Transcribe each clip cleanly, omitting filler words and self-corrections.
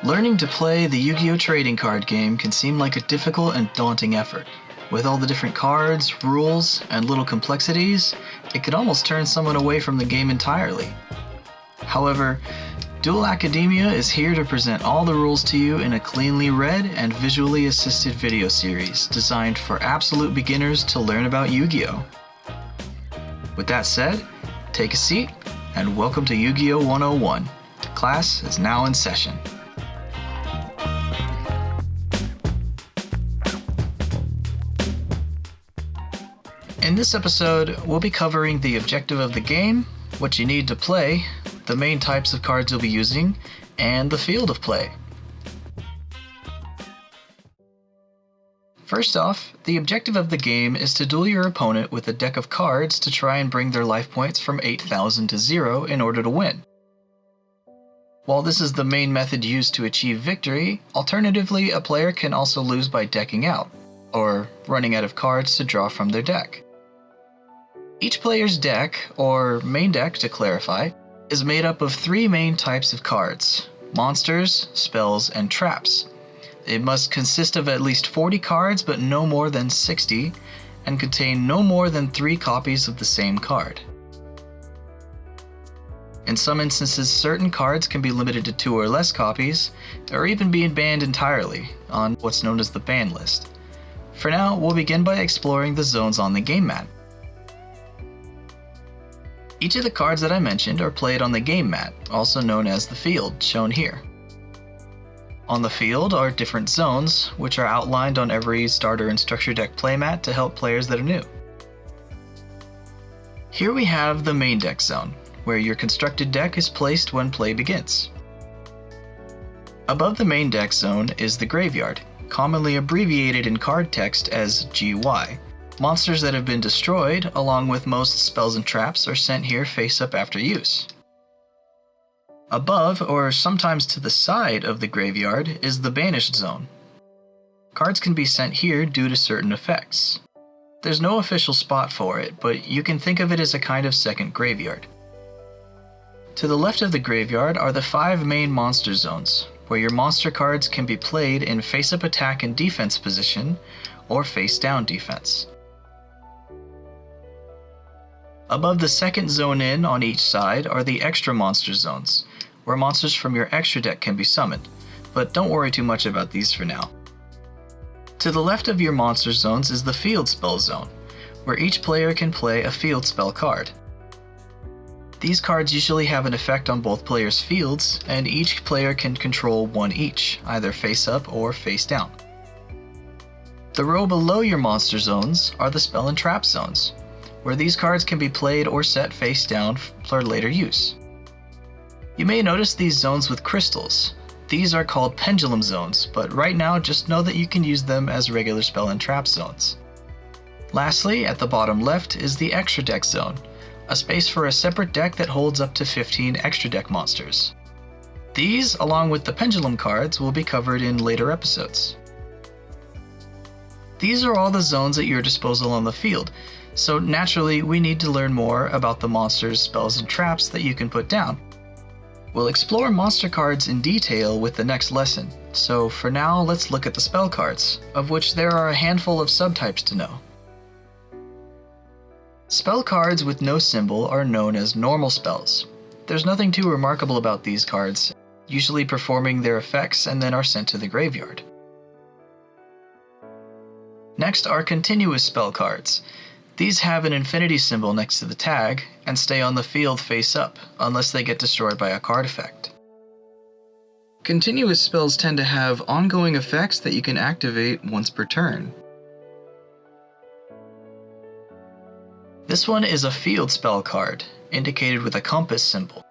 Learning to play the Yu-Gi-Oh! Trading card game can seem like a difficult and daunting effort. With all the different cards, rules, and little complexities, it could almost turn someone away from the game entirely. However, Duel Academia is here to present all the rules to you in a cleanly read and visually assisted video series designed for absolute beginners to learn about Yu-Gi-Oh! With that said, take a seat and welcome to Yu-Gi-Oh! 101. Class is now in session. In this episode, we'll be covering the objective of the game, what you need to play, the main types of cards you'll be using, and the field of play. First off, the objective of the game is to duel your opponent with a deck of cards to try and bring their life points from 8,000 to 0 in order to win. While this is the main method used to achieve victory, alternatively a player can also lose by decking out, or running out of cards to draw from their deck. Each player's deck, or main deck to clarify, is made up of three main types of cards: monsters, spells, and traps. It must consist of at least 40 cards but no more than 60, and contain no more than 3 copies of the same card. In some instances, certain cards can be limited to 2 or less copies, or even being banned entirely on what's known as the ban list. For now, we'll begin by exploring the zones on the game mat. Each of the cards that I mentioned are played on the game mat, also known as the field, shown here. On the field are different zones, which are outlined on every starter and structure deck playmat to help players that are new. Here we have the main deck zone, where your constructed deck is placed when play begins. Above the main deck zone is the graveyard, commonly abbreviated in card text as GY. Monsters that have been destroyed, along with most spells and traps, are sent here face up after use. Above, or sometimes to the side of the graveyard, is the banished zone. Cards can be sent here due to certain effects. There's no official spot for it, but you can think of it as a kind of second graveyard. To the left of the graveyard are the 5 main monster zones, where your monster cards can be played in face-up attack and defense position, or face-down defense. Above the second zone in on each side are the extra monster zones, where monsters from your extra deck can be summoned, but don't worry too much about these for now. To the left of your monster zones is the field spell zone, where each player can play a field spell card. These cards usually have an effect on both players' fields, and each player can control one each, either face up or face down. The row below your monster zones are the spell and trap zones, where these cards can be played or set face down for later use. You may notice these zones with crystals. These are called pendulum zones, but right now just know that you can use them as regular spell and trap zones. Lastly, at the bottom left is the extra deck zone, a space for a separate deck that holds up to 15 extra deck monsters. These, along with the pendulum cards, will be covered in later episodes. These are all the zones at your disposal on the field, so naturally we need to learn more about the monsters, spells, and traps that you can put down. We'll explore monster cards in detail with the next lesson, so for now let's look at the spell cards, of which there are a handful of subtypes to know. Spell cards with no symbol are known as normal spells. There's nothing too remarkable about these cards, usually performing their effects and then are sent to the graveyard. Next are continuous spell cards. These have an infinity symbol next to the tag, and stay on the field face up, unless they get destroyed by a card effect. Continuous spells tend to have ongoing effects that you can activate once per turn. This one is a field spell card, indicated with a compass symbol.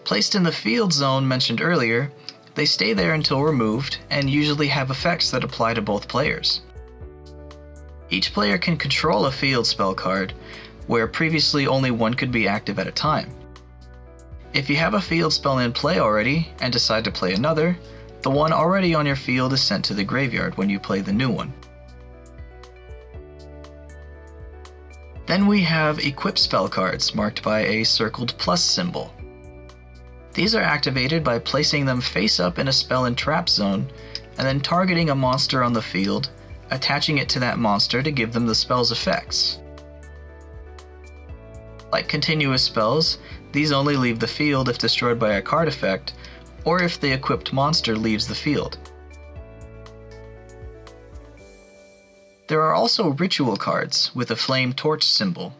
Placed in the field zone mentioned earlier, they stay there until removed, and usually have effects that apply to both players. Each player can control a field spell card, where previously only one could be active at a time. If you have a field spell in play already, and decide to play another, the one already on your field is sent to the graveyard when you play the new one. Then we have equip spell cards marked by a circled plus symbol. These are activated by placing them face up in a spell and trap zone, and then targeting a monster on the field, attaching it to that monster to give them the spell's effects. Like continuous spells, these only leave the field if destroyed by a card effect, or if the equipped monster leaves the field. There are also ritual cards with a flame torch symbol.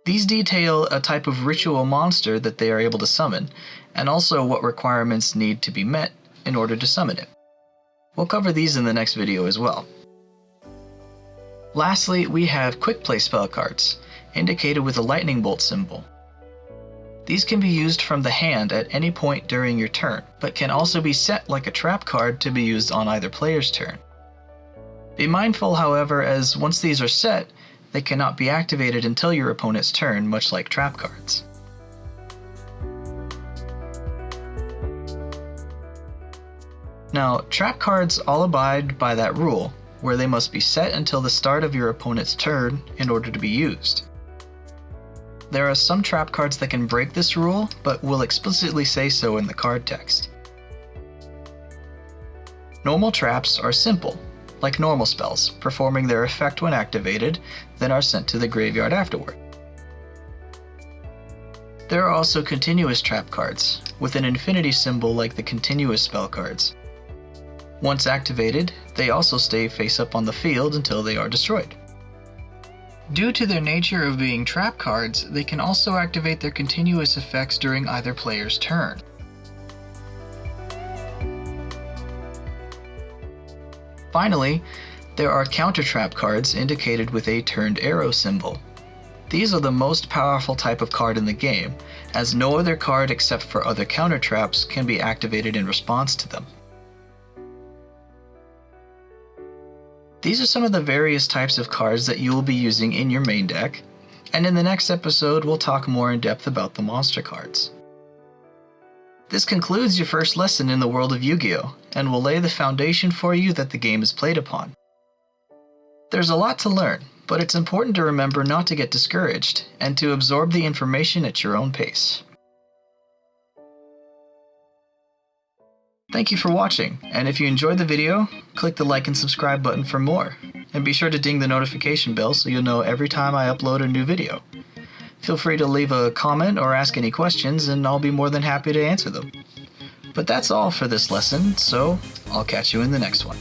These detail a type of ritual monster that they are able to summon, and also what requirements need to be met in order to summon it. We'll cover these in the next video as well. Lastly, we have quick play spell cards, indicated with a lightning bolt symbol. These can be used from the hand at any point during your turn, but can also be set like a trap card to be used on either player's turn. Be mindful, however, as once these are set, they cannot be activated until your opponent's turn, much like trap cards. Now, trap cards all abide by that rule, where they must be set until the start of your opponent's turn in order to be used. There are some trap cards that can break this rule, but will explicitly say so in the card text. Normal traps are simple, like normal spells, performing their effect when activated, then are sent to the graveyard afterward. There are also continuous trap cards, with an infinity symbol like the continuous spell cards. Once activated, they also stay face up on the field until they are destroyed. Due to their nature of being trap cards, they can also activate their continuous effects during either player's turn. Finally, there are counter trap cards indicated with a turned arrow symbol. These are the most powerful type of card in the game, as no other card except for other counter traps can be activated in response to them. These are some of the various types of cards that you will be using in your main deck, and in the next episode we'll talk more in depth about the monster cards. This concludes your first lesson in the world of Yu-Gi-Oh! And will lay the foundation for you that the game is played upon. There's a lot to learn, but it's important to remember not to get discouraged, and to absorb the information at your own pace. Thank you for watching, and if you enjoyed the video, click the like and subscribe button for more, and be sure to ding the notification bell so you'll know every time I upload a new video. Feel free to leave a comment or ask any questions, and I'll be more than happy to answer them. But that's all for this lesson, so I'll catch you in the next one.